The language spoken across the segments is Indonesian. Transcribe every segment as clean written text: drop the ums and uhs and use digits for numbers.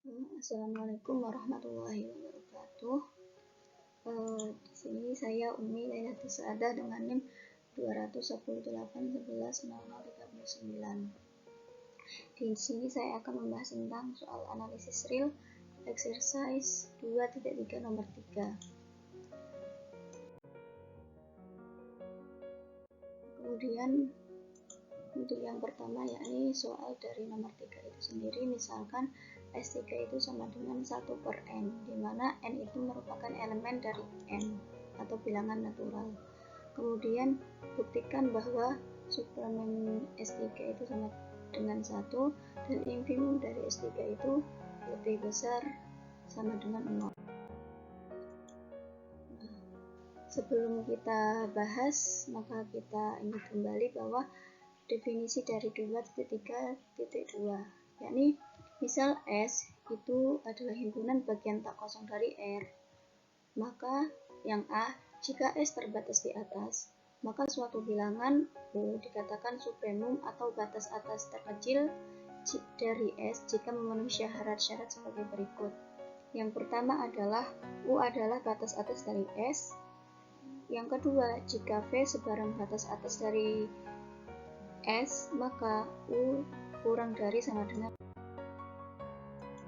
Assalamualaikum warahmatullahi wabarakatuh. Di sini saya Umi Lailatul Saadah dengan NIM 218110039. Di sini saya akan membahas tentang soal analisis real exercise 2.3 nomor 3. Kemudian untuk yang pertama yakni soal dari nomor 3 itu sendiri, misalkan S3 itu sama dengan 1/n, di mana n itu merupakan elemen dari n atau bilangan natural. Kemudian buktikan bahwa supremum S3 itu sama dengan 1 dan infimum dari S3 itu lebih besar sama dengan 0. Sebelum kita bahas, maka kita ingat kembali bahwa definisi dari 2.3.2, yakni misal S itu adalah himpunan bagian tak kosong dari R, maka yang A, jika S terbatas di atas, maka suatu bilangan U dikatakan supremum atau batas atas terkecil dari S jika memenuhi syarat-syarat sebagai berikut. Yang pertama adalah U adalah batas atas dari S. Yang kedua, jika V sebarang batas atas dari S, maka U kurang dari sama dengan.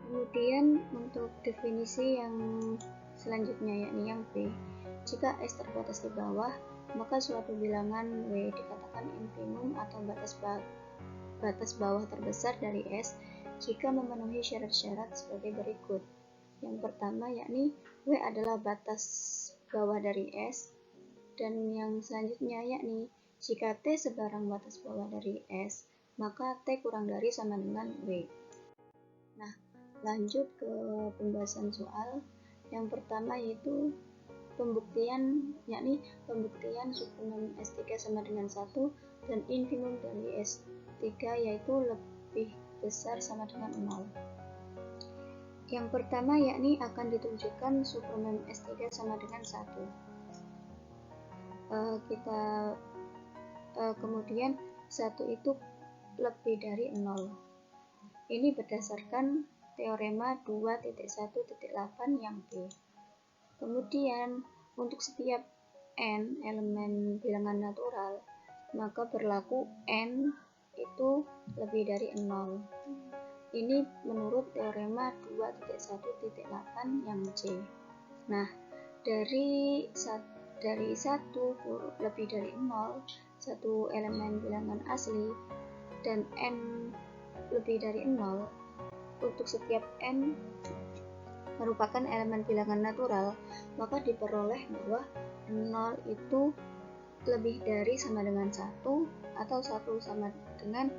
Kemudian untuk definisi yang selanjutnya yakni yang B, jika S terbatas di bawah, maka suatu bilangan W dikatakan infimum atau batas bawah terbesar dari S jika memenuhi syarat-syarat sebagai berikut. Yang pertama yakni W adalah batas bawah dari S, dan yang selanjutnya yakni jika T sebarang batas bawah dari S, maka T kurang dari sama dengan W. Nah, lanjut ke pembahasan soal. Yang pertama yaitu pembuktian, yakni pembuktian supremum S3 sama dengan 1 dan infimum dari S3 yaitu lebih besar sama dengan 0. Yang pertama yakni akan ditunjukkan supremum S3 sama dengan 1. Kemudian 1 itu lebih dari 0. Ini berdasarkan teorema 2.1.8 yang B. Kemudian untuk setiap n elemen bilangan natural, maka berlaku n itu lebih dari 0. Ini menurut teorema 2.1.8 yang C. Nah, dari 1 lebih dari 0, satu elemen bilangan asli, dan n lebih dari 0, untuk setiap n merupakan elemen bilangan natural, maka diperoleh bahwa 0 itu lebih dari sama dengan 1 atau 1 sama dengan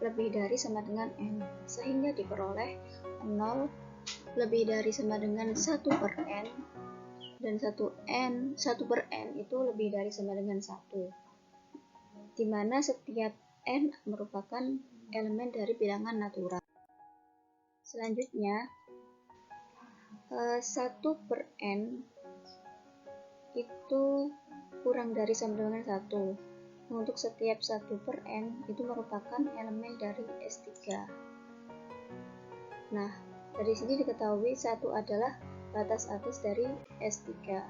lebih dari sama dengan n, sehingga diperoleh 0 lebih dari sama dengan 1/n dan 1/n itu lebih dari sama dengan 1, di mana setiap n merupakan elemen dari bilangan natural. Selanjutnya 1/n itu kurang dari sama dengan 1. Untuk setiap 1/n itu merupakan elemen dari S3. Nah, dari sini diketahui 1 adalah batas atas dari S3.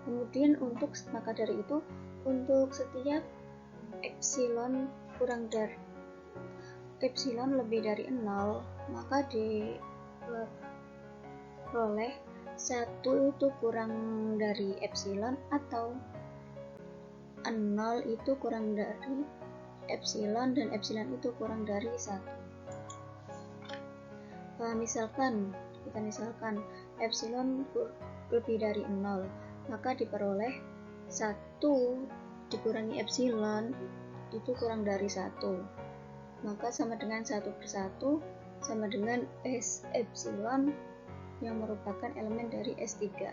Kemudian maka dari itu untuk setiap epsilon lebih dari 0, maka diperoleh 1 itu kurang dari epsilon atau 0 itu kurang dari epsilon dan epsilon itu kurang dari 1. Misalkan epsilon lebih dari 0, maka diperoleh 1 dikurangi epsilon itu kurang dari 1, maka sama dengan 1/1 sama dengan S epsilon yang merupakan elemen dari S3.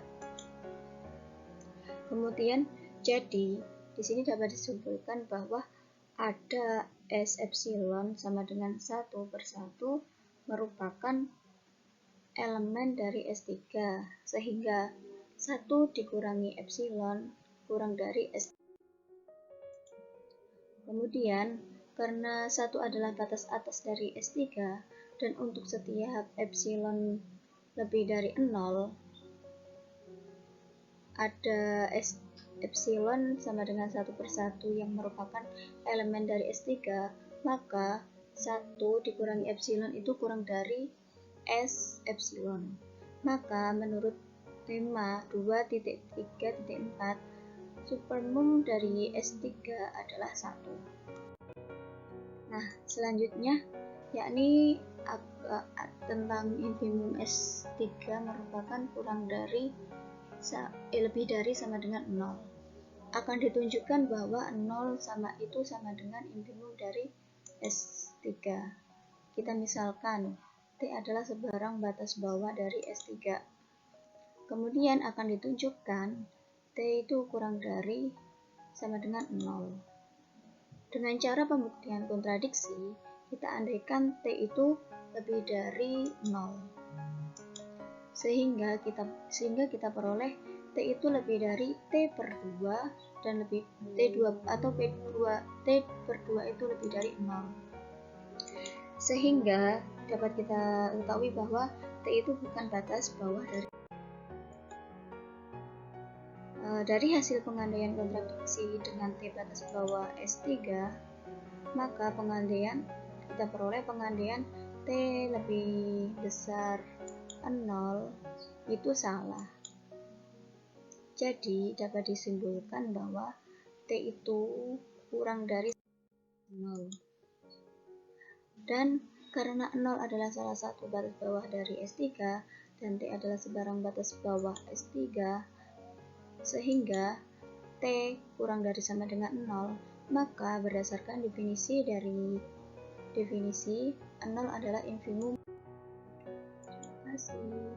Kemudian jadi di sini dapat disimpulkan bahwa ada S epsilon sama dengan 1/1 merupakan elemen dari S3, sehingga 1 dikurangi epsilon kurang dari S3. Kemudian Karena 1 adalah batas atas dari S3 dan untuk setiap epsilon lebih dari 0 ada epsilon sama dengan 1/1 yang merupakan elemen dari S3, maka 1 dikurangi epsilon itu kurang dari S epsilon. Maka menurut tema 2.3.4, supermum dari S3 adalah 1. Nah, selanjutnya yakni tentang infimum S3 merupakan lebih dari sama dengan 0. Akan ditunjukkan bahwa 0 sama dengan infimum dari S3. Kita misalkan T adalah sebarang batas bawah dari S3. Kemudian akan ditunjukkan T itu kurang dari sama dengan 0. Dengan cara pembuktian kontradiksi, kita andaikan T itu lebih dari 0. Sehingga kita peroleh T itu lebih dari T/2 dan lebih T2 atau T/2 itu lebih dari 0. Sehingga dapat kita ketahui bahwa T itu bukan batas bawah dari hasil pengandaian kontradiksi dengan T batas bawah S3, maka kita peroleh pengandaian T lebih besar 0 itu salah. Jadi dapat disimpulkan bahwa T itu kurang dari 0. Dan karena 0 adalah salah satu batas bawah dari S3 dan T adalah sebarang batas bawah S3, sehingga T kurang dari sama dengan 0, maka berdasarkan definisi 0 adalah infimum. Terima kasih.